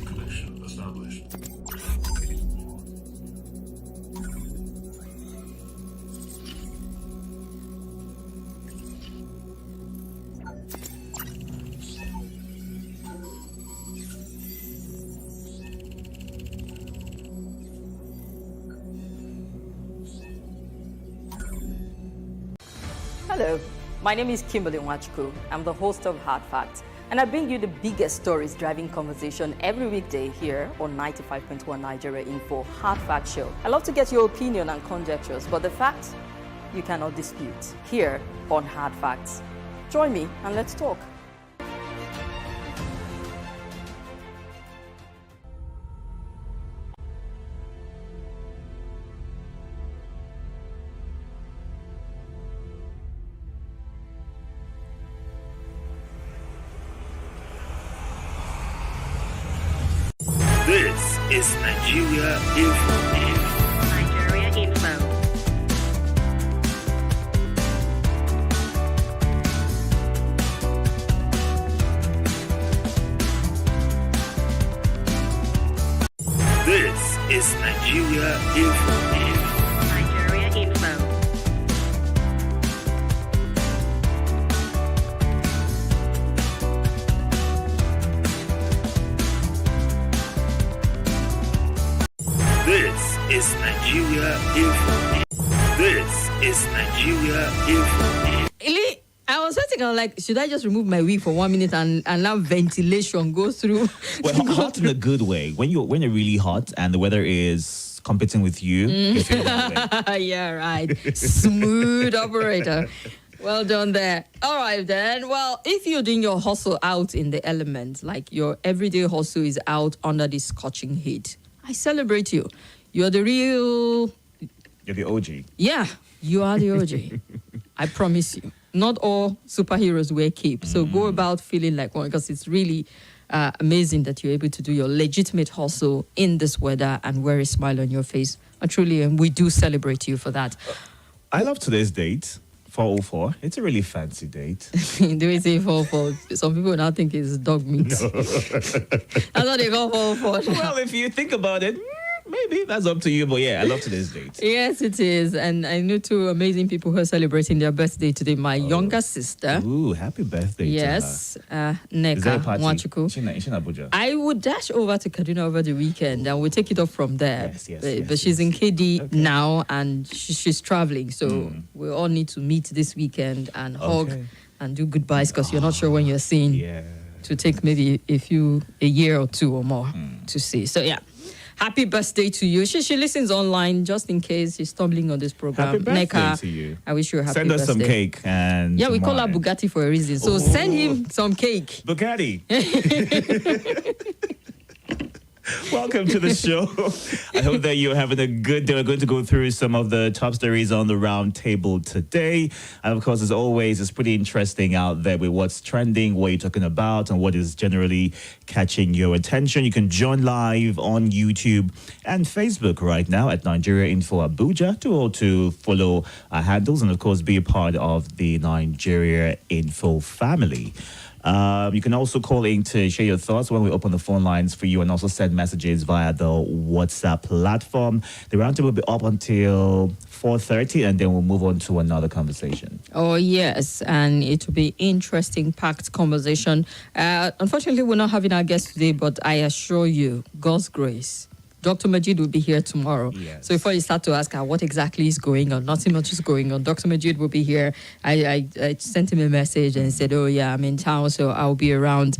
Connection established. Hello, my name is Kimberly. I'm the host of Hard Facts, and I bring you the biggest stories driving conversation every weekday here on 95.1 Nigeria Info Hard Fact Show. I love to get your opinion and conjectures, but the facts you cannot dispute here on Hard Facts. Join me and let's talk. This is Nigeria Info. Nigeria Info. This is Nigeria Info. Nigeria Info. This is Nigeria Info. This is Nigeria Info. Ili, I was thinking, I was like, should I just remove my wig for 1 minute and allow ventilation go through? Well, hot in a good way. When you're really hot and the weather is competing with you, you feel that way. Yeah, right. Smooth operator. Well done there. All right, then. Well, if you're doing your hustle out in the element, like your everyday hustle is out under the scorching heat, I celebrate you. You're the real... You're the OG. Yeah, you are the OG. I promise you. Not all superheroes wear cape. So go about feeling like one, because it's really amazing that you're able to do your legitimate hustle in this weather and wear a smile on your face. Truly, and we do celebrate you for that. I love today's date, 4:04. It's a really fancy date. Do we say 4:04? Some people now think it's dog meat. No. That's what they call 4:04. Well, if you think about it, maybe that's up to you. But yeah, I love today's date. Yes, it is. And I know two amazing people who are celebrating their birthday today. My younger sister. Ooh, happy birthday yes, to her. Neka Is there a party? Nwachuku. Is she in Abuja? I would dash over to Kaduna over the weekend and we'll take it up from there. Yes, but she's in KD now and she's traveling. So we all need to meet this weekend and hug and do goodbyes because you're not sure when you're seeing. Yeah. To take maybe a year or two or more to see. So yeah. Happy birthday to you. She listens online just in case she's stumbling on this program. Happy birthday Neka, to you. I wish you a happy Send us birthday. some cake and yeah, we call her wine. Bugatti for a reason. So send him some cake. Bugatti. Welcome to the show. I hope that you're having a good day. We're going to go through some of the top stories on the round table today. And of course, as always, it's pretty interesting out there with what's trending, what you're talking about, and what is generally catching your attention. You can join live on YouTube and Facebook right now at Nigeria Info Abuja to follow our handles and, of course, be a part of the Nigeria Info family. You can also call in to share your thoughts when we open the phone lines for you and also send messages via the WhatsApp platform. The roundtable will be up until 4:30 and then we'll move on to another conversation. Oh, yes. And it will be interesting, packed conversation. Unfortunately, we're not having our guest today, but I assure you, God's grace, Dr. Majid will be here tomorrow. Yes. So before you start to ask her what exactly is going on, nothing much is going on. Dr. Majid will be here. I sent him a message and said, oh, yeah, I'm in town, so I'll be around.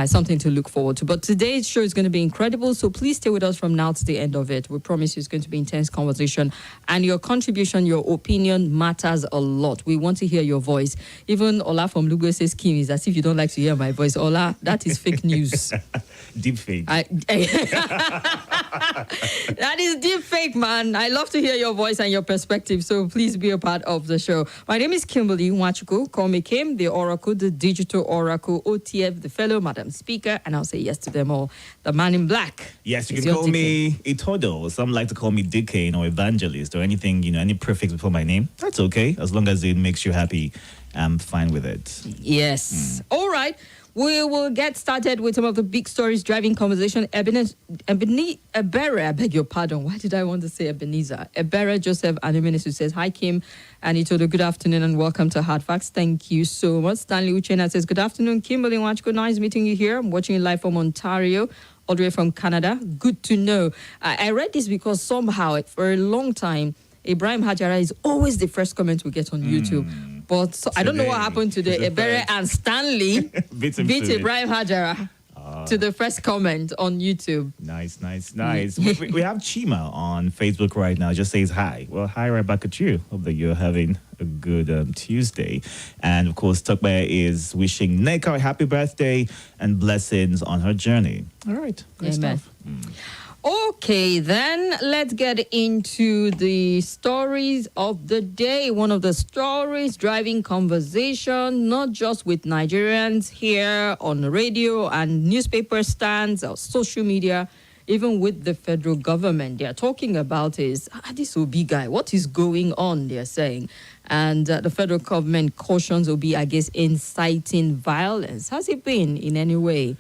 Something to look forward to. But today's show is going to be incredible, so please stay with us from now to the end of it. We promise you it's going to be intense conversation, and your contribution, your opinion matters a lot. We want to hear your voice. Even Ola from Lugo says, Kim, is as if you don't like to hear my voice. Ola, that is fake news. Deep fake. That is deep fake, man. I love to hear your voice and your perspective, so please be a part of the show. My name is Kimberly Nwachuku. Call me Kim, the Oracle, the Digital Oracle, OTF, the fellow madam. Madam Speaker, and I'll say yes to them all. The man in black. Yes, you is can your call me Itodo. Some like to call me Deacon or Evangelist or anything, any prefix before my name. That's okay. As long as it makes you happy, I'm fine with it. Yes. All right. We will get started with some of the big stories driving conversation. Ebere, I beg your pardon. Why did I want to say Ebenezer? Ebere Joseph Anuminis, who says, hi, Kim and Itodo, good afternoon and welcome to Hard Facts. Thank you so much. Stanley Uchena says, good afternoon, Kimberly Wachko. Nice meeting you here. I'm watching you live from Ontario, all the way from Canada. Good to know. I read this because somehow, for a long time, Ibrahim Hajara is always the first comment we get on YouTube. But I don't know what happened today. Ebere and Stanley beat Ibrahim Hajara to the first comment on YouTube. Nice. we have Chima on Facebook right now. Just says hi. Well, hi right back at you. Hope that you're having a good Tuesday. And of course, Tokbe is wishing Neka a happy birthday and blessings on her journey. All right. Great Amen. stuff. Okay, then let's get into the stories of the day. One of the stories driving conversation, not just with Nigerians here on the radio and newspaper stands or social media, even with the federal government. They are talking about is, this Obi guy, what is going on, they're saying. And the federal government cautions Obi against inciting violence. Has it been in any way?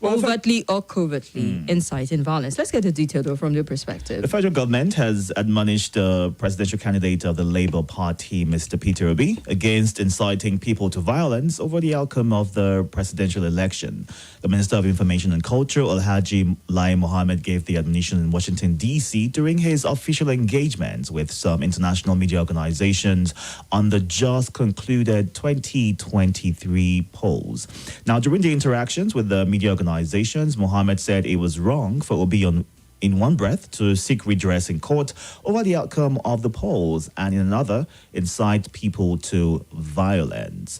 Overtly or covertly inciting violence. Let's get the detail, though, from your perspective. The federal government has admonished the presidential candidate of the Labour Party, Mr. Peter Obi, against inciting people to violence over the outcome of the presidential election. The Minister of Information and Culture, Alhaji Lai Mohammed, gave the admonition in Washington, D.C. during his official engagements with some international media organizations on the just concluded 2023 polls. Now, during the interactions with the media organizations, Mohammed said it was wrong for Obi in one breath to seek redress in court over the outcome of the polls and in another incite people to violence.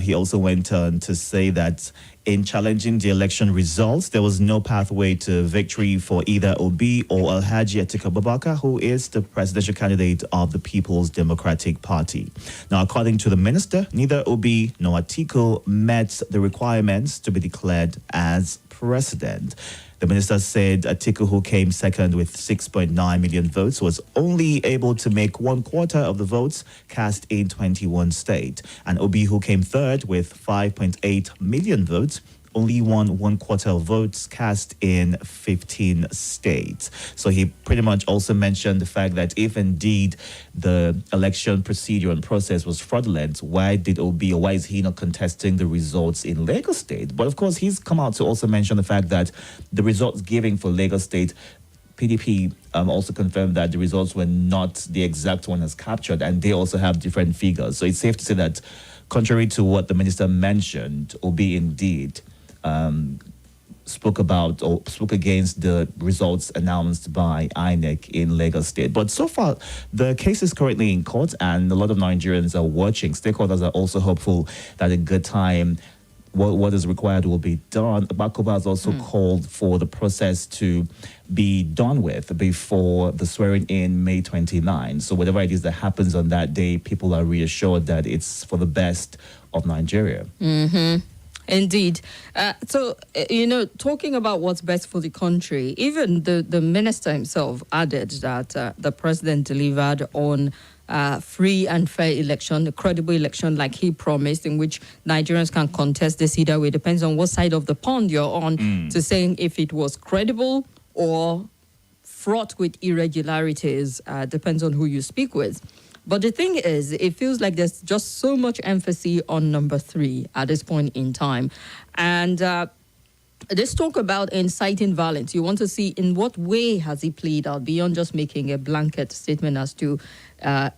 He also went on to say that in challenging the election results, there was no pathway to victory for either Obi or Alhaji Atiku Abubakar, who is the presidential candidate of the People's Democratic Party. Now, according to the minister, neither Obi nor Atiku met the requirements to be declared as president. The minister said Atiku, who came second with 6.9 million votes, was only able to make 1/4 of the votes cast in 21 states. And Obi, who came third with 5.8 million votes, only won 1/4 of votes cast in 15 states. So he pretty much also mentioned the fact that if indeed the election procedure and process was fraudulent, why is he not contesting the results in Lagos State? But of course, he's come out to also mention the fact that the results given for Lagos State, PDP also confirmed that the results were not the exact one as captured, and they also have different figures. So it's safe to say that, contrary to what the minister mentioned, Obi indeed spoke against the results announced by INEC in Lagos State. But so far, the case is currently in court, and a lot of Nigerians are watching. Stakeholders are also hopeful that in good time, what is required will be done. Bakoba has also called for the process to be done with before the swearing in May 29. So whatever it is that happens on that day, people are reassured that it's for the best of Nigeria. Indeed. Talking about what's best for the country, even the minister himself added that the president delivered on free and fair election, a credible election like he promised, in which Nigerians can contest this either way. Depends on what side of the pond you're on, to saying if it was credible or fraught with irregularities. Depends on who you speak with. But the thing is, it feels like there's just so much emphasis on number 3 at this point in time. And let's talk about inciting violence. You want to see in what way has he played out beyond just making a blanket statement as to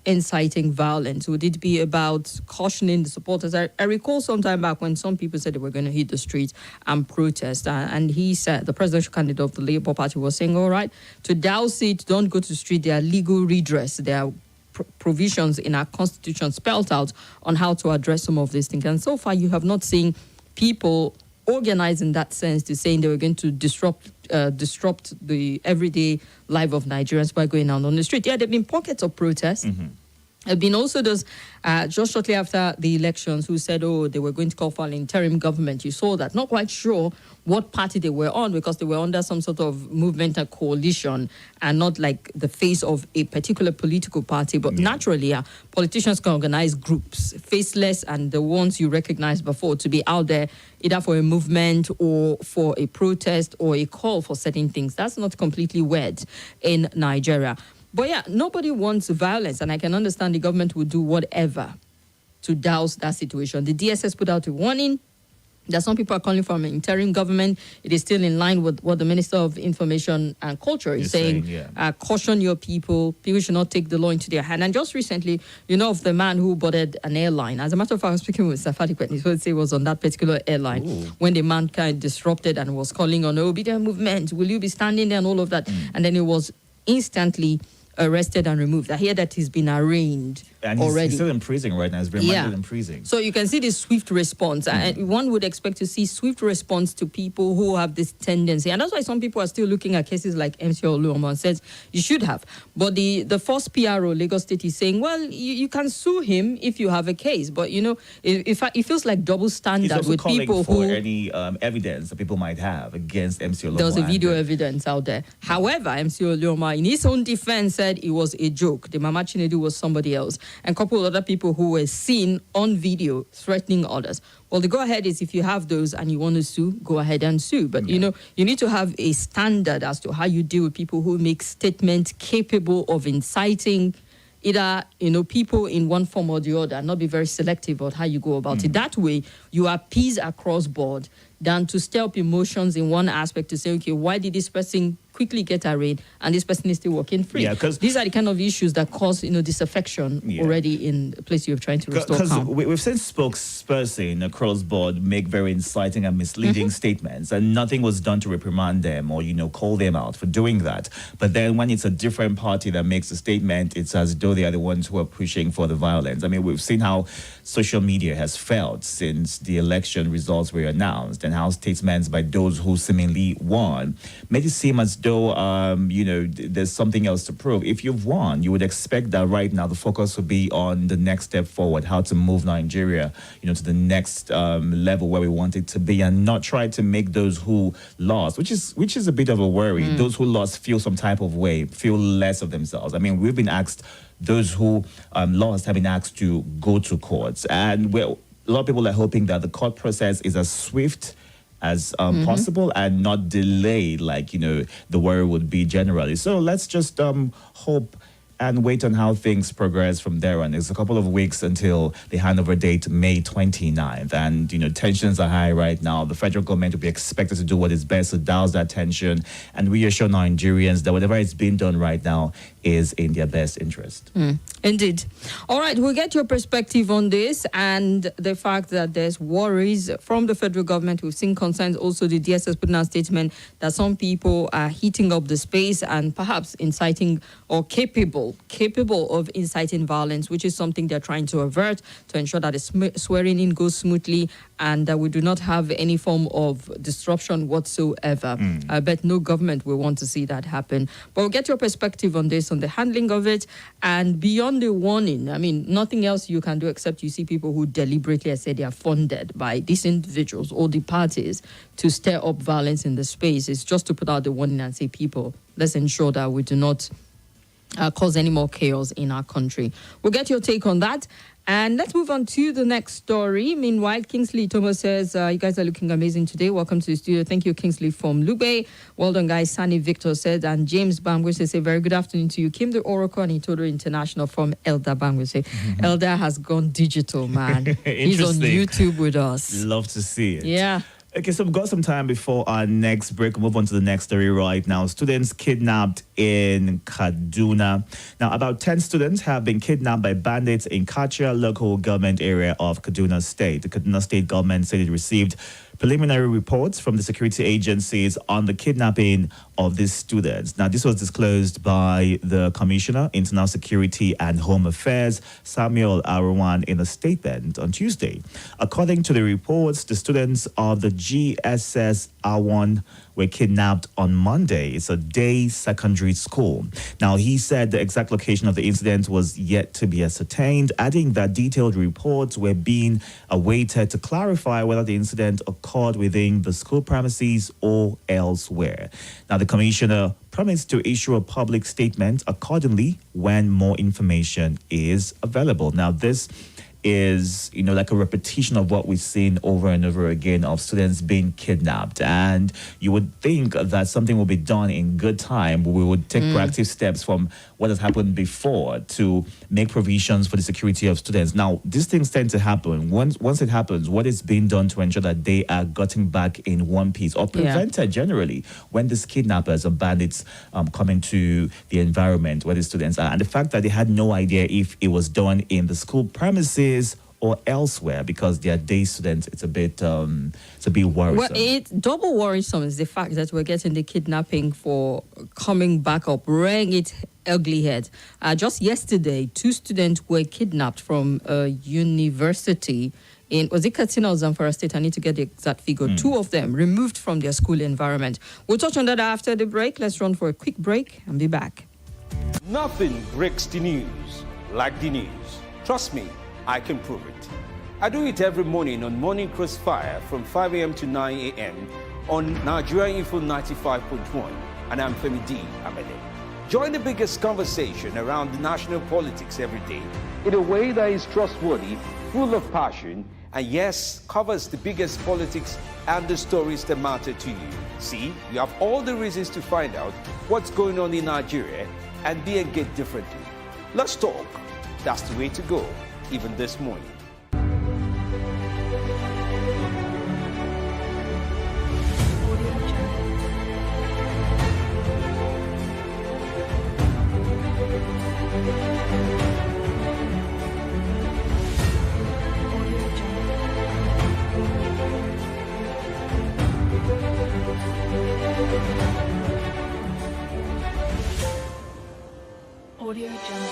inciting violence. Would it be about cautioning the supporters? I recall some time back when some people said they were going to hit the streets and protest. And he said, the presidential candidate of the Labour Party was saying, all right, to douse it, don't go to the street. There are legal redress. There are provisions in our constitution spelled out on how to address some of these things. And so far, you have not seen people organize in that sense to saying they were going to disrupt the everyday life of Nigerians by going out on the street. Yeah, there have been pockets of protests, There have been also those, just shortly after the elections, who said, oh, they were going to call for an interim government. You saw that. Not quite sure what party they were on, because they were under some sort of movement or coalition and not like the face of a particular political party. But naturally, politicians can organize groups, faceless and the ones you recognized before, to be out there either for a movement or for a protest or a call for certain things. That's not completely weird in Nigeria. But yeah, nobody wants violence, and I can understand the government would do whatever to douse that situation. The DSS put out a warning that some people are calling for an interim government. It is still in line with what the Minister of Information and Culture is saying. Caution your people. People should not take the law into their hand. And just recently, you know of the man who boarded an airline. As a matter of fact, I was speaking with Safari Kwetni, who said he was on that particular airline when the man kind of disrupted and was calling on obedient movement. Will you be standing there and all of that? And then he was instantly arrested and removed. I hear that he's been arraigned and already. He's still in prison right now. He's remanded in prison. So you can see this swift response. And one would expect to see swift response to people who have this tendency. And that's why some people are still looking at cases like MC Oluomo and says, you should have. But the first PRO, Lagos State, is saying, well, you can sue him if you have a case. But, you know, it feels like double standard with people for who... any evidence that people might have against MC Oluomo. There was a video evidence out there. However, MC Oluomo, in his own defense, said it was a joke. The Mama Chinedu was somebody else. And a couple of other people who were seen on video threatening others. Well, the go-ahead is if you have those and you want to sue, go ahead and sue. But, you know, you need to have a standard as to how you deal with people who make statements capable of inciting either, you know, people in one form or the other, and not be very selective about how you go about it. That way, you appease across board than to stir up emotions in one aspect to say, okay, why did this person quickly get arraigned and this person is still walking free? Yeah, because these are the kind of issues that cause, you know, disaffection already in a place you're trying to restore calm. Because we've seen spokesperson across board make very inciting and misleading statements, and nothing was done to reprimand them or, you know, call them out for doing that. But then when it's a different party that makes a statement, it's as though they are the ones who are pushing for the violence. I mean, we've seen how social media has failed since the election results were announced, and how statements by those who seemingly won made it seem as though, you know, there's something else to prove. If you've won, you would expect that right now the focus would be on the next step forward, how to move Nigeria, you know, to the next level where we want it to be, and not try to make those who lost, which is a bit of a worry. Those who lost feel some type of way, feel less of themselves. I mean, we've been asked, those who lost have been asked to go to courts, and a lot of people are hoping that the court process is as swift as possible and not delayed, like, you know, the worry would be generally. So let's just hope and wait on how things progress from there on. It's a couple of weeks until the handover date, May 29th. And, you know, tensions are high right now. The federal government will be expected to do what is best to douse that tension and reassure Nigerians that whatever is being done right now is in their best interest. Indeed. All right, we'll get your perspective on this and the fact that there's worries from the federal government. We've seen concerns, also the DSS putting out a statement that some people are heating up the space and perhaps inciting or capable of inciting violence, which is something they're trying to avert to ensure that the swearing in goes smoothly and that we do not have any form of disruption whatsoever. I bet no government will want to see that happen. But we'll get your perspective on this, on the handling of it, and beyond the warning. I mean, nothing else you can do except you see people who deliberately, I said, they are funded by these individuals or the parties to stir up violence in the space. It's just to put out the warning and say, people, let's ensure that we do not cause any more chaos in our country. We'll get your take on that. And let's move on to the next story. Meanwhile, Kingsley Thomas says, you guys are looking amazing today. Welcome to the studio. Thank you, Kingsley from Lube. Well done, guys. Sani Victor said, and James Bangwese say, very good afternoon to you. Kim the Oracle and Itodo International from Elder Bangwese. Elder has gone digital, man. He's on YouTube with us. Love to see it. Yeah. Okay, so we've got some time before our next break. We'll move on to the next story right now. Students kidnapped in Kaduna. Now, about 10 students have been kidnapped by bandits in Kacha local government area of Kaduna State. The Kaduna State government said it received preliminary reports from the security agencies on the kidnapping of these students. Now, this was disclosed by the Commissioner, Internal Security and Home Affairs, Samuel Arwan, in a statement on Tuesday. According to the reports, the students of the GSS Awon were kidnapped on Monday. It's a day secondary school. Now, he said the exact location of the incident was yet to be ascertained, adding that detailed reports were being awaited to clarify whether the incident occurred within the school premises or elsewhere. Now, the commissioner promised to issue a public statement accordingly when more information is available. Now, this is, like a repetition of what we've seen over and over again of students being kidnapped. And you would think that something will be done in good time. We would take proactive steps from what has happened before to make provisions for the security of students. Now, these things tend to happen. Once it happens, what is being done to ensure that they are gotten back in one piece or prevented generally when these kidnappers or bandits come into the environment where the students are? And the fact that they had no idea if it was done in the school premises or elsewhere because they are day students, it's a bit worrisome. Well, it's double worrisome is the fact that we're getting the kidnapping for coming back up, rearing its ugly head. Just yesterday, 2 students were kidnapped from a university in, was it Kaduna or Zamfara State? I need to get the exact figure. 2 of them removed from their school environment. We'll touch on that after the break. Let's run for a quick break and be back. Nothing breaks the news like the news. Trust me, I can prove it. I do it every morning on Morning Crossfire from 5 a.m. to 9 a.m. on Nigerian Info 95.1, and I'm Femi D. Amede. Join the biggest conversation around the national politics every day in a way that is trustworthy, full of passion, and yes, covers the biggest politics and the stories that matter to you. See, you have all the reasons to find out what's going on in Nigeria and be engaged differently. Let's talk. That's the way to go, even this morning. Audio Jungle.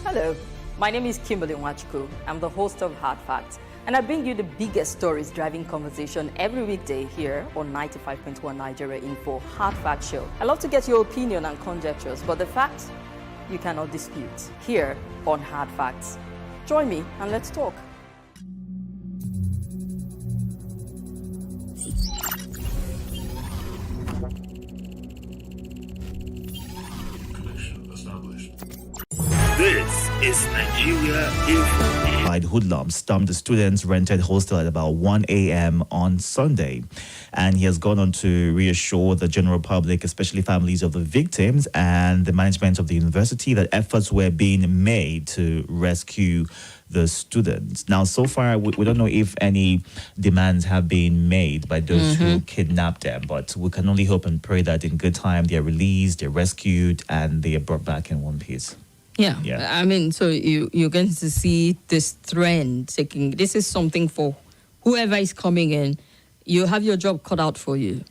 Hello, my name is Kimberly. I'm the host of Hard Facts, and I bring you the biggest stories driving conversation every weekday here on 95.1 Nigeria Info Hard Fact Show. I love to get your opinion and conjectures, but the facts you cannot dispute here on Hard Facts. Join me and let's talk. Connection established. This is Nigeria Info. Hoodlums stormed the students' rented hostel at about 1 a.m. on Sunday. And he has gone on to reassure the general public, especially families of the victims and the management of the university, that efforts were being made to rescue the students. Now, so far, we don't know if any demands have been made by those who kidnapped them, but we can only hope and pray that in good time they are released, they're rescued, and they are brought back in one piece. Yeah. I mean, so you're going to see this trend taking. This is something for whoever is coming in. You have your job cut out for you.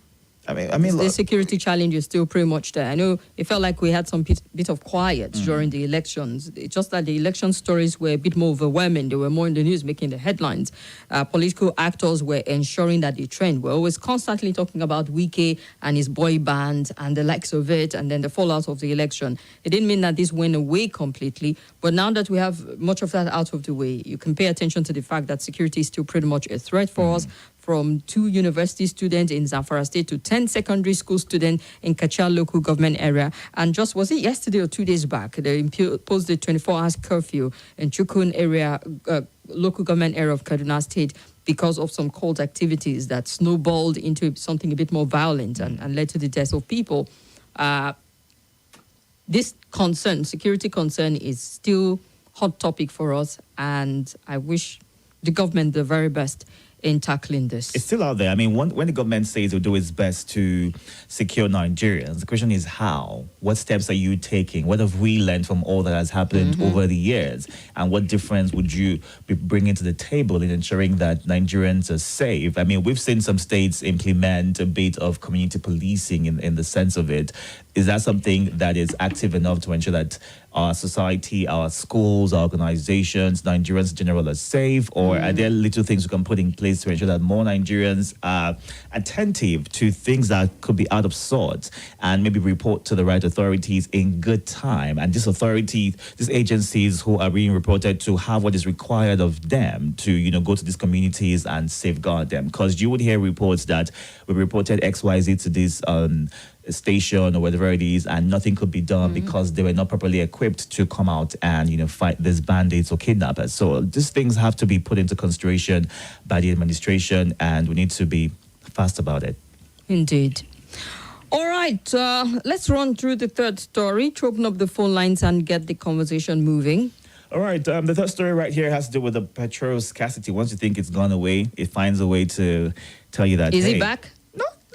I mean, the security challenge is still pretty much there. I know it felt like we had some bit of quiet during the elections. It's just that the election stories were a bit more overwhelming. They were more in the news, making the headlines. Political actors were ensuring that the trend. We're always constantly talking about Wike and his boy band and the likes of it, and then the fallout of the election. It didn't mean that this went away completely, but now that we have much of that out of the way, you can pay attention to the fact that security is still pretty much a threat for us. From 2 university students in Zamfara State to 10 secondary school students in Kachal local government area. And just, was it yesterday or 2 days back, they imposed a 24-hour curfew in Chukun area, local government area of Kaduna State, because of some cult activities that snowballed into something a bit more violent and led to the deaths of people. This concern, security concern, is still hot topic for us, and I wish the government the very best in tackling this? It's still out there. I mean, when the government says it'll do its best to secure Nigerians, the question is how? What steps are you taking? What have we learned from all that has happened over the years? And what difference would you be bringing to the table in ensuring that Nigerians are safe? I mean, we've seen some states implement a bit of community policing in the sense of it. Is that something that is active enough to ensure that our society, our schools, our organizations, Nigerians in general are safe? Or are there little things we can put in place to ensure that more Nigerians are attentive to things that could be out of sorts and maybe report to the right authorities in good time? And these agencies who are being reported to have what is required of them to, go to these communities and safeguard them. Because you would hear reports that we reported XYZ to this station or whatever it is, and nothing could be done because they were not properly equipped to come out and fight these bandits or kidnappers. So these things have to be put into consideration by the administration, and we need to be fast about it. Indeed. All right, let's run through the third story to open up the phone lines and get the conversation moving. All right, the third story right here has to do with the petrol scarcity. Once you think it's gone away, it finds a way to tell you that, Is hey, it back?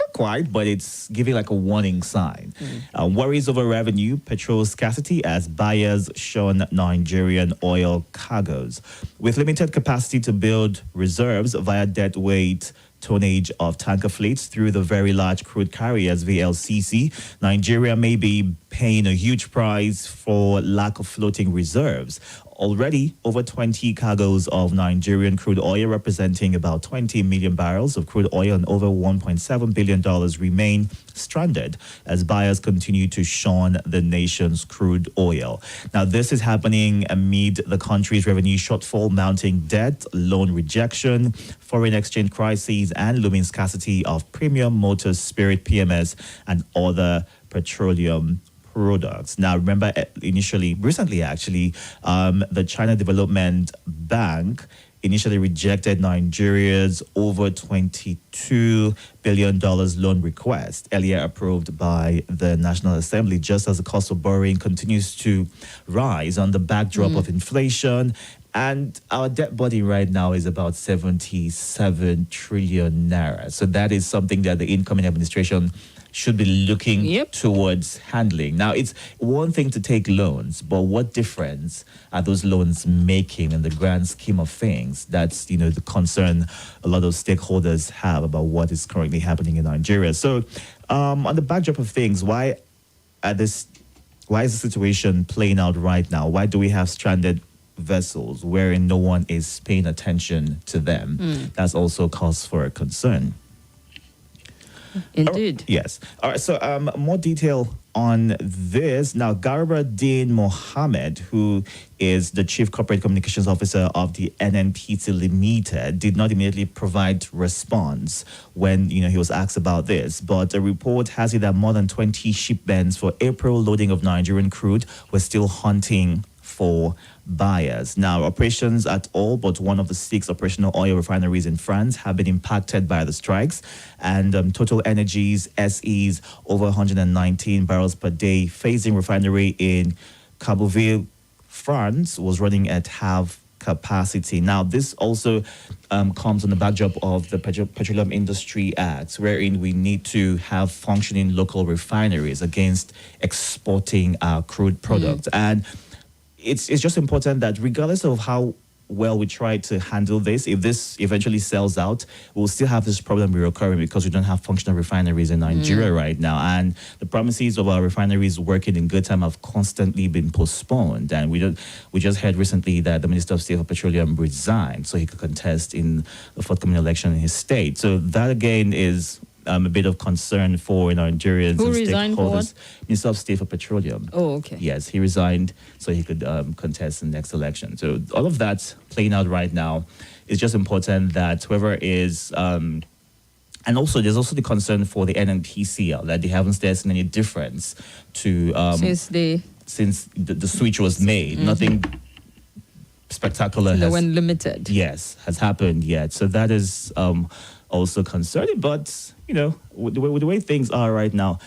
not quite, but it's giving like a warning sign. Worries over revenue, petrol scarcity as buyers shun Nigerian oil cargoes. With limited capacity to build reserves via deadweight tonnage of tanker fleets through the very large crude carriers, VLCC, Nigeria may be paying a huge price for lack of floating reserves. Already, over 20 cargoes of Nigerian crude oil, representing about 20 million barrels of crude oil and over $1.7 billion, remain stranded as buyers continue to shun the nation's crude oil. Now, this is happening amid the country's revenue shortfall, mounting debt, loan rejection, foreign exchange crises, and looming scarcity of premium motor spirit, PMS, and other petroleum products. Now, remember, recently, the China Development Bank initially rejected Nigeria's over $22 billion loan request, earlier approved by the National Assembly, just as the cost of borrowing continues to rise on the backdrop of inflation. And our debt body right now is about 77 trillion naira. So that is something that the incoming administration should be looking towards handling. Now, it's one thing to take loans, but what difference are those loans making in the grand scheme of things? That's, the concern a lot of stakeholders have about what is currently happening in Nigeria. So, on the backdrop of things, why is the situation playing out right now? Why do we have stranded vessels wherein no one is paying attention to them? That's also cause for concern. Indeed. Yes. All right. So more detail on this. Now, Garba Din Mohammed, who is the Chief Corporate Communications Officer of the NNPC Limited, did not immediately provide response when he was asked about this. But a report has it that more than 20 shipments for April loading of Nigerian crude were still hunting for buyers. Now, operations at all but one of the 6 operational oil refineries in France have been impacted by the strikes, and Total Energies SE's over 119 barrels per day phasing refinery in Cabourville, France, was running at half capacity. Now, this also comes on the backdrop of the Petroleum Industry Act, wherein we need to have functioning local refineries against exporting our crude products. And it's just important that regardless of how well we try to handle this, if this eventually sells out, we'll still have this problem reoccurring because we don't have functional refineries in Nigeria right now. And the promises of our refineries working in good time have constantly been postponed. And we just heard recently that the Minister of State for Petroleum resigned so he could contest in the forthcoming election in his state. So that again is a bit of concern for Nigerians. Who and resigned for what? Minister of State for Petroleum. Oh, okay. Yes, he resigned so he could contest in the next election. So all of that playing out right now is just important that whoever is... and also, there's also the concern for the NNPCL that they haven't seen any difference to... since the switch was made. Nothing spectacular when limited. Yes, has happened yet. So that is... also concerning, but with the way things are right now,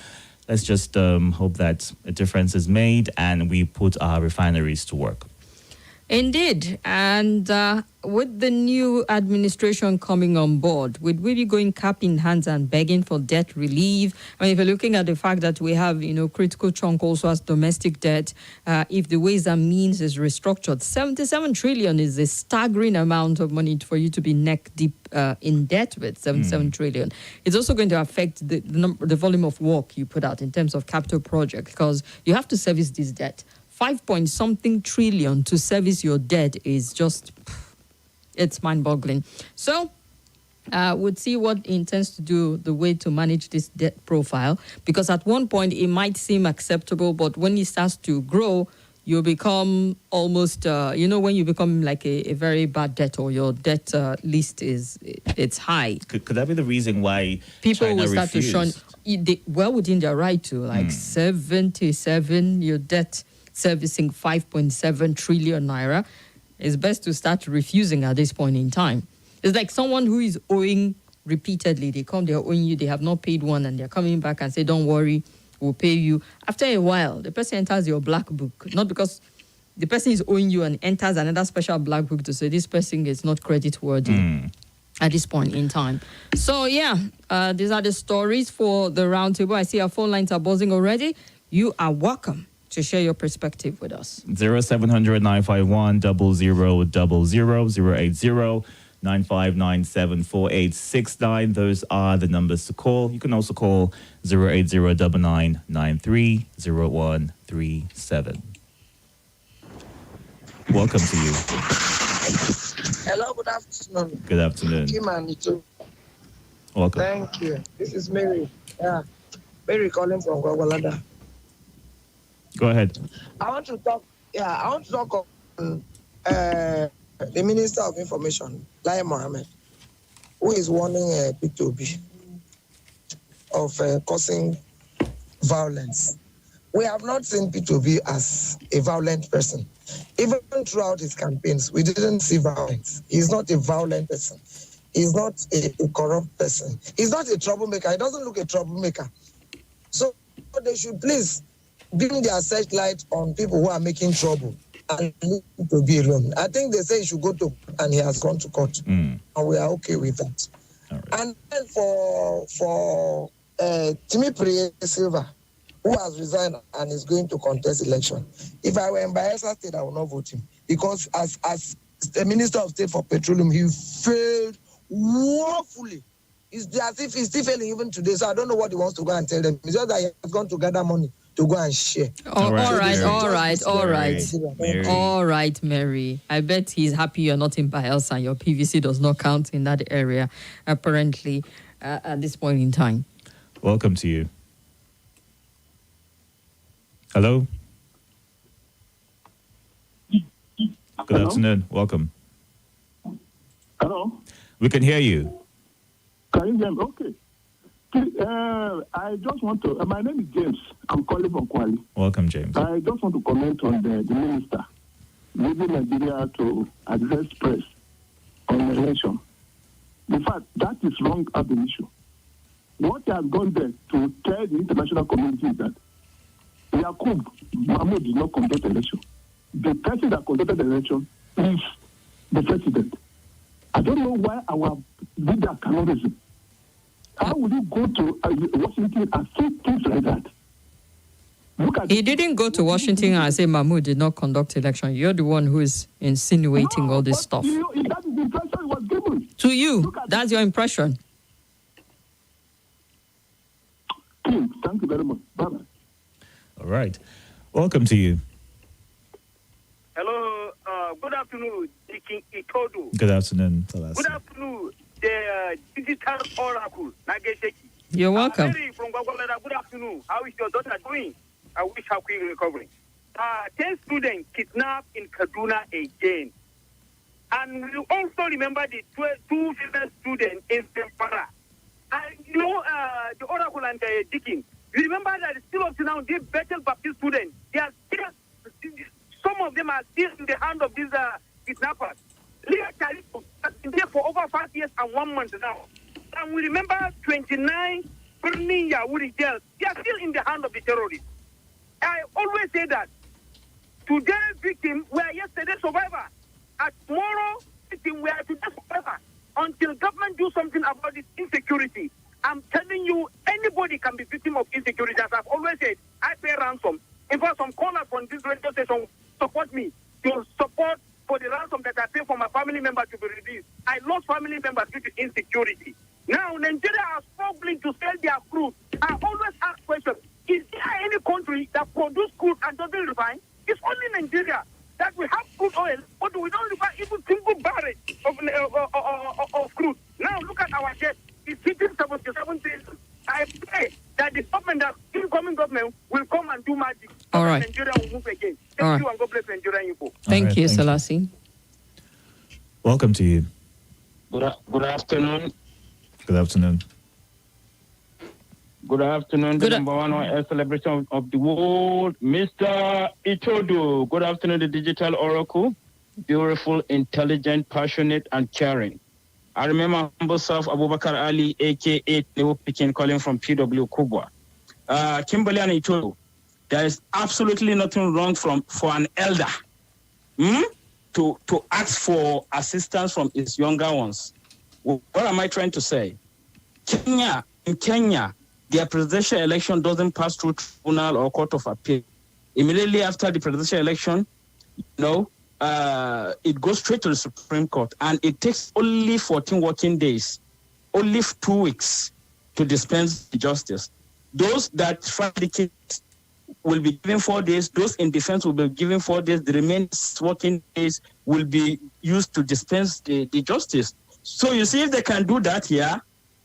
let's just hope that a difference is made and we put our refineries to work. Indeed. And with the new administration coming on board, would we be going cap in hands and begging for debt relief? I mean, if you're looking at the fact that we have, critical chunk also as domestic debt, if the Ways and Means is restructured, 77 trillion is a staggering amount of money for you to be neck deep in debt with, 77 trillion. It's also going to affect the volume of work you put out in terms of capital projects, because you have to service this debt. 5-point-something trillion to service your debt is just, it's mind-boggling. So, we'll see what he intends to do, the way to manage this debt profile, because at one point it might seem acceptable, but when it starts to grow, you become almost, when you become like a very bad debt, or your debt list it's high. Could that be the reason why people China will start refused? to shun, well within their right to, like 77, your debt servicing 5.7 trillion naira, it's best to start refusing at this point in time. It's like someone who is owing repeatedly. They come, they're owing you, they have not paid one, and they're coming back and say, don't worry, we'll pay you. After a while, the person enters your black book, not because the person is owing you, and enters another special black book to say this person is not credit worthy at this point in time. So, these are the stories for the roundtable. I see our phone lines are buzzing already. You are welcome to share your perspective with us. 0700 951 0000 080 9597 4869. Those are the numbers to call. You can also call 080 9993 0137. Welcome to you. Hello, good afternoon. Good afternoon. Kim and Itodo. Welcome. Thank you. This is Mary. Mary calling from Gwagwalada. Go ahead. I want to talk on the Minister of Information, Lai Mohammed, who is warning P2B of causing violence. We have not seen P2B as a violent person. Even throughout his campaigns, we didn't see violence. He's not a violent person. He's not a corrupt person. He's not a troublemaker. He doesn't look a troublemaker. So they should please bring their searchlight on people who are making trouble and leave him to be alone. I think they say he should go to court, and he has gone to court. And we are okay with that. All right. And then for Timi Priye Silva, who has resigned and is going to contest election, if I were in Bayelsa State, I would not vote him. Because as the Minister of State for Petroleum, he failed woefully. It's as if he's still failing even today. So I don't know what he wants to go and tell them. It's just that he has gone to gather money to go and share. All right, Mary. I bet he's happy you're not in Bayelsa and your PVC does not count in that area, apparently, at this point in time. Welcome to you. Hello? Good afternoon. Welcome. Hello? We can hear you. Can you hear me? Okay. I just want to, my name is James. I'm calling from Kwali. Welcome, James. I just want to comment on the minister leaving Nigeria to address press on election. In fact, that is wrong as an issue. What has gone there to tell the international community is that Yakub Mahmoud did not conduct election. The person that conducted the election is the president. I don't know why our leader cannot reason. How would you go to Washington and say things like that? He didn't go to Washington and say Mahmoud did not conduct election. You're the one who is insinuating all this stuff. That is the impression he was given. To you, that's your impression. Thank you very much. Bye-bye. All right. Welcome to you. Hello. Good afternoon, Itodo. Good afternoon. Good afternoon, the digital oracle, Nagesheki. You're welcome. Mary from Gwagwalada. Good afternoon. How is your daughter doing? I wish her quick recovery. 10 students kidnapped in Kaduna again. And we also remember the two female students in Tempara. And the oracle and the Dicking. You remember that still up to now, these Bethel Baptist students, they are still, some of them are still in the hand of these kidnappers. Leah Chalipo has been there for over 5 years and 1 month now. And we remember 29 burning Yahudi jails. They are still in the hand of the terrorists. I always say that Today, victim, we are yesterday survivor. Tomorrow, victim, we are today survivor. Until government do something about this insecurity, I'm telling you, anybody can be victim of insecurity. As I've always said, I pay ransom. In fact, some callers from this radio station support me to support for the ransom that I pay for my family member to be released. I lost family members due to insecurity. Now, Nigeria are struggling to sell their crude. I always ask questions. Is there any country that produces crude and doesn't refine? It's only Nigeria that we have crude oil, but we don't refine even single barrel of crude. Now, look at our debt. It's hitting 77 billion. I pray that the government, the incoming government, will come and do magic. All right. Nigeria will move again. Thank you, and God bless Nigeria. Thank you, Selassie. Welcome to you. Good afternoon. Good afternoon. Good afternoon, the number one air celebration of the world, Mr. Itodo. Good afternoon, the digital oracle. Beautiful, intelligent, passionate, and caring. I remember humble self, Abubakar Ali, a.k.a. Nebo Pekin, calling from PW Kubwa. Kimberly and Itodo, there is absolutely nothing wrong for an elder to ask for assistance from his younger ones. What am I trying to say? In Kenya, their presidential election doesn't pass through tribunal or court of appeal. Immediately after the presidential election, it goes straight to the Supreme Court, and it takes only 14 working days, only 2 weeks to dispense the justice. Those that file the case will be given 4 days. Those in defense will be given 4 days. The remaining working days will be used to dispense the justice. So you see, if they can do that here,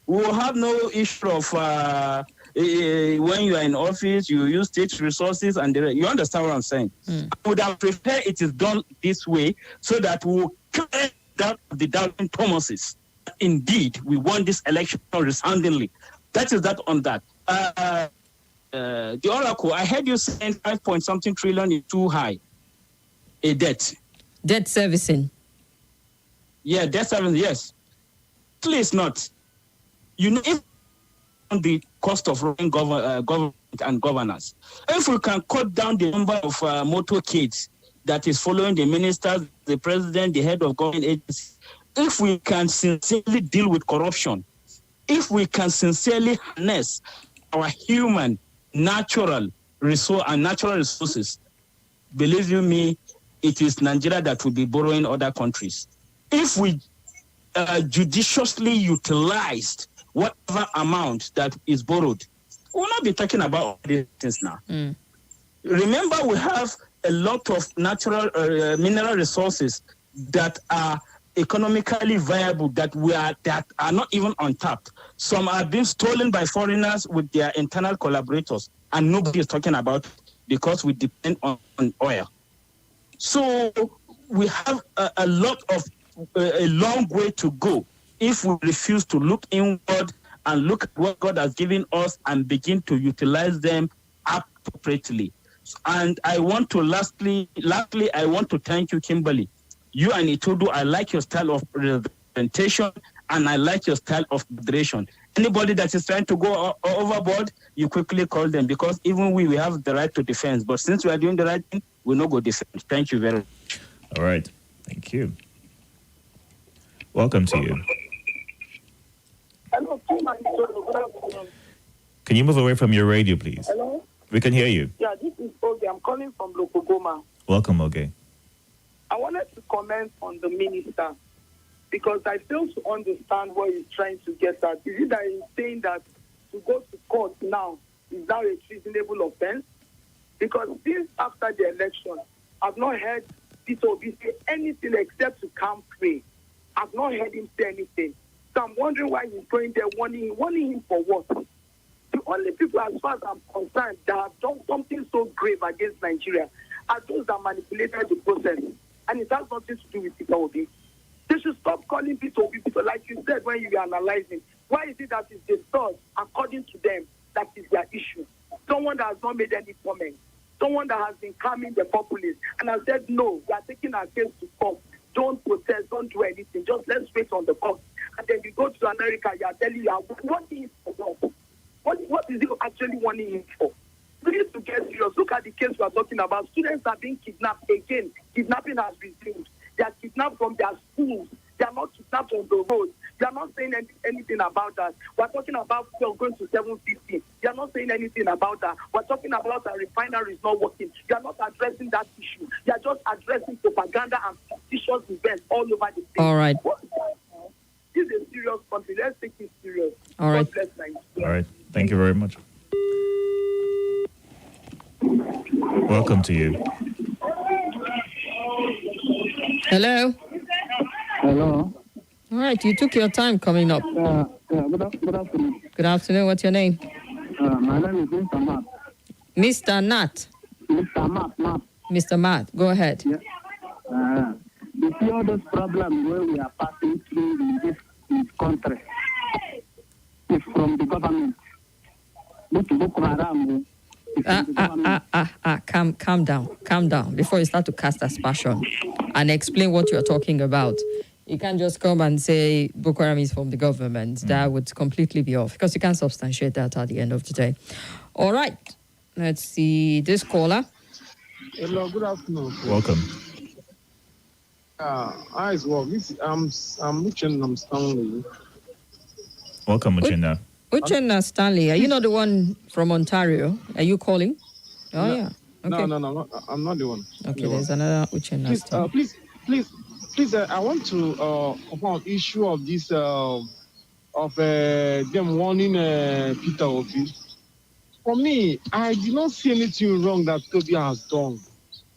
we will have no issue of when you are in office, you use state resources, and you understand what I'm saying. I would have preferred it is done this way so that we will clear that the doubting Thomases. Indeed, we won this election resoundingly. That is that on that. The Oracle, I heard you saying 5-point-something trillion is too high. A debt. Debt servicing. Yeah, debt servicing, yes. Please not. You know, if the cost of running government and governance, if we can cut down the number of motorcades that is following the ministers, the president, the head of government agencies, if we can sincerely deal with corruption, if we can sincerely harness our human, natural resources, believe you me, it is Nigeria that will be borrowing other countries. If we judiciously utilized whatever amount that is borrowed, we'll not be talking about all these things now. Remember, we have a lot of natural mineral resources that are economically viable that are not even untapped. Some are being stolen by foreigners with their internal collaborators, and nobody is talking about it because we depend on oil. So we have a long way to go if we refuse to look inward and look at what God has given us and begin to utilize them appropriately. And I want to lastly, I want to thank you, Kimberly. You and Itodo, I like your style of presentation and I like your style of moderation. Anybody that is trying to go overboard, you quickly call them, because even we have the right to defense. But since we are doing the right thing, we no go defense. Thank you very much. All right. Thank you. Welcome to you. Hello, Can you move away from your radio, please? Hello? We can hear you. Yeah, this is Oge. I'm calling from Lokogoma. Welcome, Oge. I wanted to comment on the minister because I fail to understand what he's trying to get at. Is it that he's saying that to go to court now is now a treasonable offense? Because since after the election, I've not heard Peter Obi say anything except to come pray. I've not heard him say anything. So I'm wondering why he's going there warning him for what? The only people, as far as I'm concerned, that have done something so grave against Nigeria are those that manipulated the process. And it has nothing to do with Peter Obi. They should stop calling Peter Obi Peter. Like you said when you were analyzing, why is it that it's the source, according to them, that is their issue? Someone that has not made any comment. Someone that has been calming the populace and has said, no, we are taking our case to court. Don't protest, don't do anything. Just let's wait on the court. And then you go to America, you are telling you, what is it for? What is it actually wanting him for? We need to get serious. Look at the case we are talking about. Students are being kidnapped again. Kidnapping has resumed. They are kidnapped from their schools. They are not kidnapped on the road. They are not saying anything about that. We're talking about fuel going to 750. They are not saying anything about that. We're talking about a refinery is not working. They are not addressing that issue. They are just addressing propaganda and fictitious events all over the state. All right. This is a serious country. Let's take it serious. All right. God bless Nigeria. All right. Thank you very much. Welcome to you. Hello. Hello. All right, you took your time coming up. Good afternoon. Good afternoon. What's your name? My name is Mr. Matt. Mr. Nat. Mr. Matt. Mr. Matt, go ahead. Yeah. You see all those problems where we are passing through in this country. It's from the government. Calm down before you start to cast aspersion and explain what you're talking about. You can't just come and say Boko Haram is from the government. That would completely be off because you can't substantiate that at the end of the day. All right, let's see this caller. Hello, good afternoon. Welcome. Hi, well, I'm Uchenna, I'm Stanley. Welcome, Uchenna. Uchenna Stanley, are you not the one from Ontario? Are you calling? Oh, No, yeah. Okay. No, I'm not the one. Okay, there's another Uchenna Stanley. Please, I want to upon issue of this of them warning Peter Obi. For me, I did not see anything wrong that Toby has done.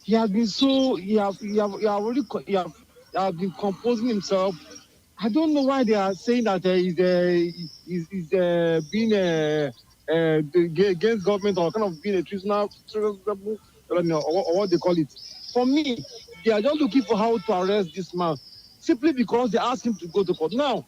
He has been been composing himself. I don't know why they are saying that he's being against government or kind of being a treasonable, or what they call it. For me, they are just looking for how to arrest this man simply because they asked him to go to court. Now,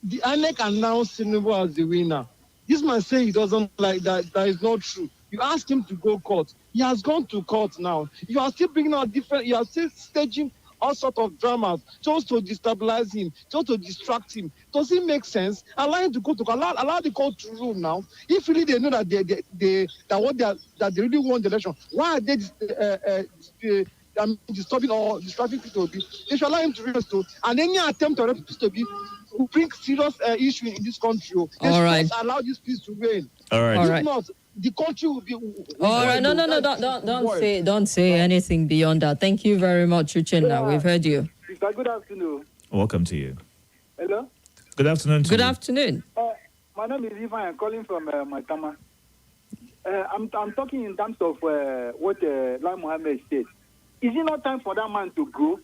the INEC announced Tinubu as the winner. This man say he doesn't like that. That is not true. You asked him to go court. He has gone to court now. You are still bringing out you are still staging all sorts of dramas just to destabilize him, just to distract him. Does it make sense? Allow him to go to court. Allow the court to rule now. If really they know that they really won the election, why are they disturbing or distracting people? They should allow him to rest too. And any attempt to arrest Peter Obi will bring serious issue in this country. They All right. should allow this peace to reign. All right. If not, the country will be. All right, no, don't say anything beyond that. Thank you very much, Uchenna. We've heard you. Sister, good afternoon. Welcome to you. Hello? Good afternoon to Good you. afternoon. My name is Ivan. I'm calling from Maitama. I'm talking in terms of what Lai Mohammed said. Is it not time for that man to go?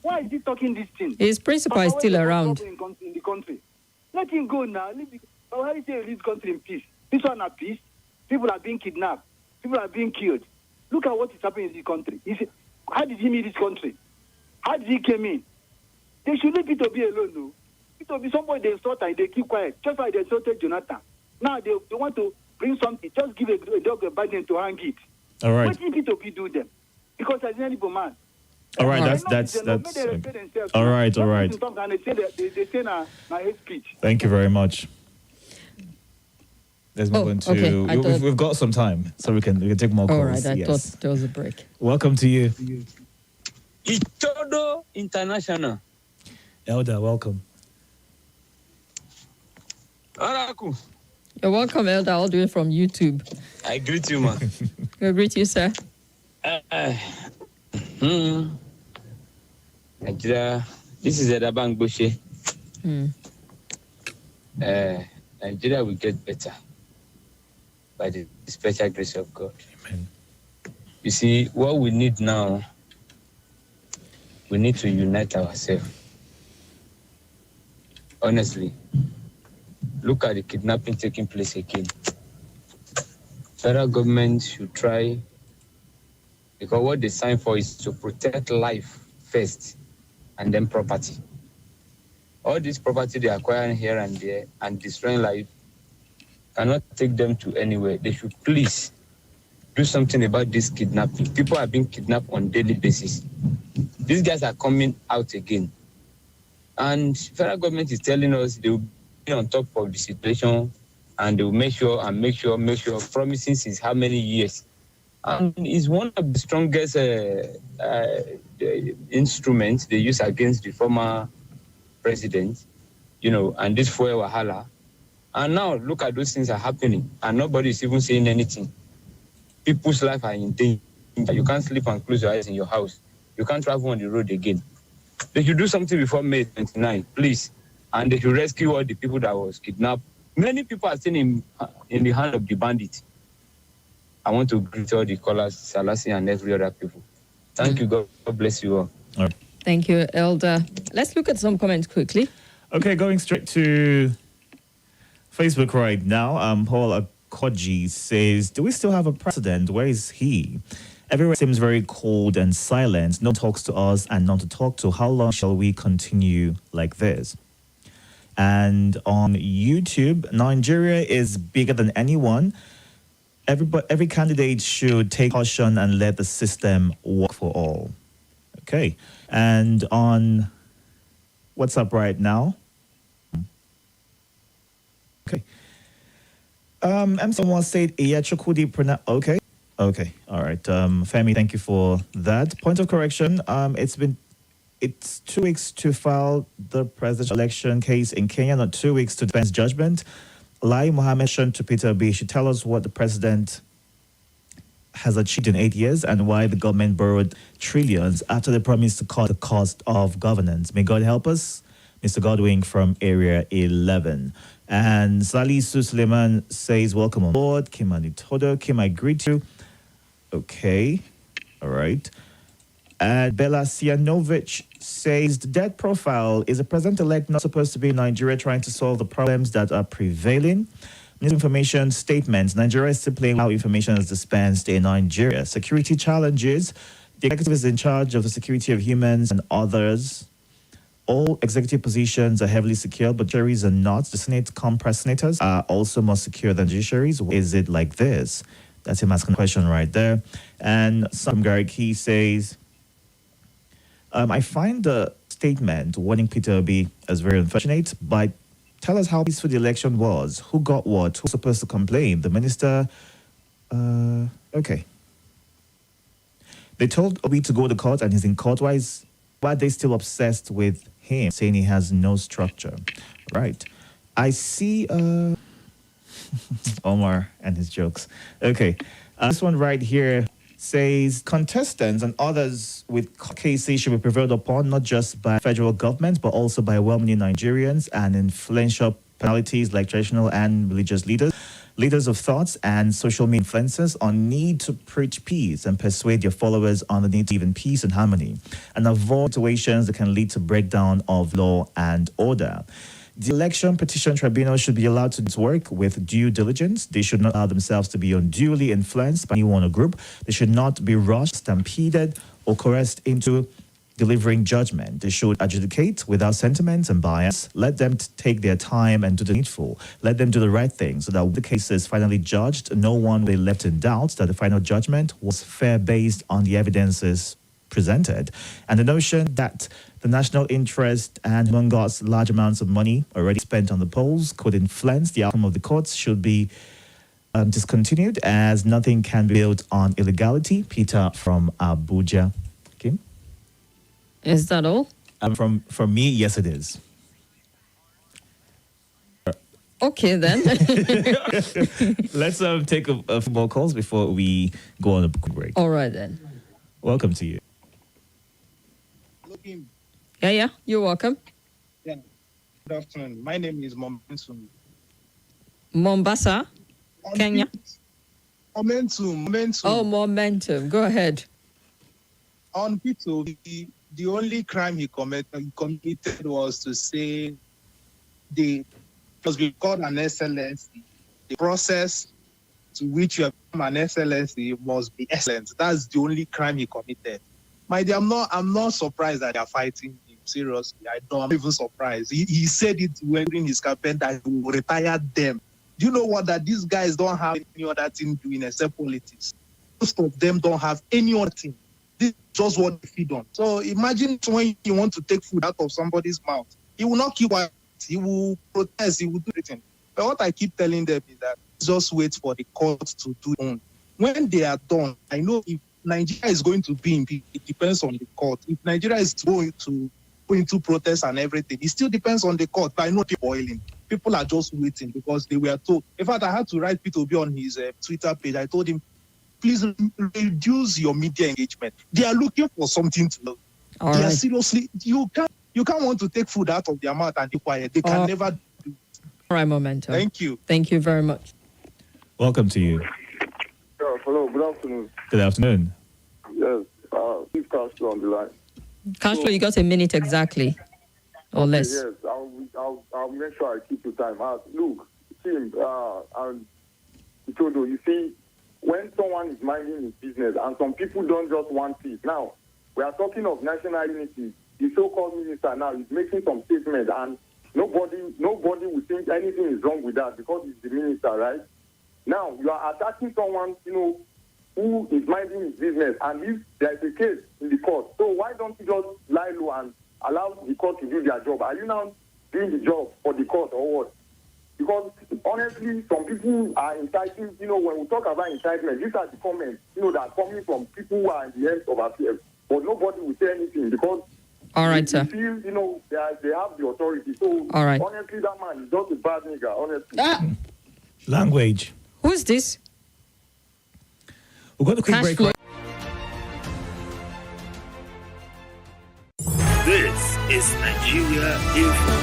Why is he talking this thing? His principal is still around. In the country. Let him go now. How do you say leave the country in peace? This one at peace. People are being kidnapped. People are being killed. Look at what is happening in this country. How did he meet this country? How did he come in? They should leave Peter Obi alone, though. Peter Obi, somebody they insult and they keep quiet. Just like they insulted Jonathan. Now they want to bring something. Just give a dog a bite to hang it. All right. What did Peter Obi do them? Because as an evil man. All right, that's all right. They say na hate speech. Thank you very much. Let's move on to. Okay. We've got some time, so we can take more calls. All right, I thought there was a break. Welcome to you, Itodo International. Elder. Welcome. Araku. You're welcome, Elder. All the way from YouTube. I greet you, man. We greet you, sir. Nigeria, this is Edabang Boshe. Nigeria will get better by the special grace of God. Amen. You see, what we need now, we need to unite ourselves. Honestly, look at the kidnapping taking place again. Federal government should try, because what they signed for is to protect life first and then property. All this property they acquire here and there and destroying life cannot take them to anywhere. They should please do something about this kidnapping. People are being kidnapped on a daily basis. These guys are coming out again. And federal government is telling us they will be on top of the situation and they will make sure, promising since how many years. And it's one of the strongest instruments they use against the former president, and this fuel wahala. And now look at those things are happening, and nobody is even saying anything. People's life are in danger. You can't sleep and close your eyes in your house. You can't travel on the road again. They should do something before May 29, please. And they should rescue all the people that was kidnapped. Many people are still in the hand of the bandits. I want to greet all the callers, Salasi and every other people. Thank you. God bless you all. All right. Thank you, Elder. Let's look at some comments quickly. Okay, going straight to Facebook right now. Paul Akoji says, do we still have a president? Where is he? Everyone seems very cold and silent. No one talks to us and not to talk to. How long shall we continue like this? And on YouTube, Nigeria is bigger than anyone. Every candidate should take caution and let the system work for all. Okay. And on what's up right now? Okay. Someone said Iyachukudi okay. Okay. All right. Femi, thank you for that. Point of correction. It's 2 weeks to file the presidential election case in Kenya, not 2 weeks to defense judgment. Lai Mohammed Shun to Peter B should tell us what the president has achieved in 8 years and why the government borrowed trillions after they promised to cut the cost of governance. May God help us. Mr. Godwin from Area 11. And Salisu Suleiman says, welcome on board. Kim and Itodo. Kim, I greet you. Okay. All right. And Bela Sianovich says, the debt profile is a president-elect not supposed to be in Nigeria trying to solve the problems that are prevailing. Misinformation statements. Nigeria is still playing how information is dispensed in Nigeria. Security challenges. The executive is in charge of the security of humans and others. All executive positions are heavily secured, but juries are not. The Senate compressed senators are also more secure than judiciaries. Is it like this? That's him asking a question right there. And some Gariki says, I find the statement warning Peter Obi as very unfortunate, but tell us how peaceful the election was. Who got what? Who's supposed to complain? The minister? Okay. They told Obi to go to court and he's in court. Why are they still obsessed with him, saying he has no structure? Right. I see Omar and his jokes. Okay. This one right here says contestants and others with cases should be prevailed upon not just by federal government but also by well-meaning Nigerians and influential personalities like traditional and religious leaders of thoughts and social media influencers on need to preach peace and persuade your followers on the need to live in peace and harmony and avoid situations that can lead to breakdown of law and order. The Election Petition Tribunal should be allowed to work with due diligence. They should not allow themselves to be unduly influenced by anyone or group. They should not be rushed, stampeded, or coerced into delivering judgment. They should adjudicate without sentiments and bias. Let them take their time and do the needful. Let them do the right thing so that when the case is finally judged, no one will be left in doubt that the final judgment was fair based on the evidences presented. And the notion that the national interest and among God's large amounts of money already spent on the polls could influence the outcome of the courts should be discontinued, as nothing can be built on illegality. Peter from Abuja. Kim? Is that all? From me, yes, it is. Okay, then. Let's take a few more calls before we go on a break. All right, then. Welcome to you. Yeah, you're welcome. Yeah. Good afternoon. My name is Momentum. Mombasa, Kenya. Momentum. Oh, Momentum. Go ahead. On Peter, the only crime he committed was to say it was called an excellency. The process to which you have become an excellency must be excellent. That's the only crime he committed. My dear, I'm not surprised that they are fighting him. Seriously, I'm even surprised. He said it during his campaign that he will retire them. Do you know what? That these guys don't have any other thing doing except politics. Most of them don't have any other thing. This is just what they feed on. So imagine when you want to take food out of somebody's mouth. He will not keep quiet. He will protest. He will do everything. But what I keep telling them is that just wait for the court to do it. When they are done, I know if Nigeria is going to be in peace, it depends on the court. If Nigeria is going to go into protests and everything, it still depends on the court. But I know people boiling. People are just waiting because they were told. In fact, I had to write P2B on his Twitter page. I told him, please reduce your media engagement. They are looking for something to know. All they right. are seriously, you can't want to take food out of their mouth and be quiet. They can never do it. All right, Momentum. Thank you. Thank you very much. Welcome to you. Hello, good afternoon. Good afternoon. Yes, this Castro on the line. Castro, you got a minute exactly, or less. Yes, I'll make sure I keep the time. Look, Tim, and Itodo, you see, when someone is minding his business and some people don't just want peace. Now, we are talking of national unity. The so-called minister now is making some statements and nobody will think anything is wrong with that because he's the minister, right? Now, you are attacking someone, who is minding his business, and if there is a case in the court, so why don't you just lie low and allow the court to do their job? Are you now doing the job for the court or what? Because honestly, some people are inciting, when we talk about incitement, these are the comments, that are coming from people who are in the ends of affairs, but nobody will say anything because all right, sir. Feel, they have the authority. So all right. Honestly, that man is just a bad nigga, honestly. Language. Who's this? We've got a quick break. This is Nigeria Info.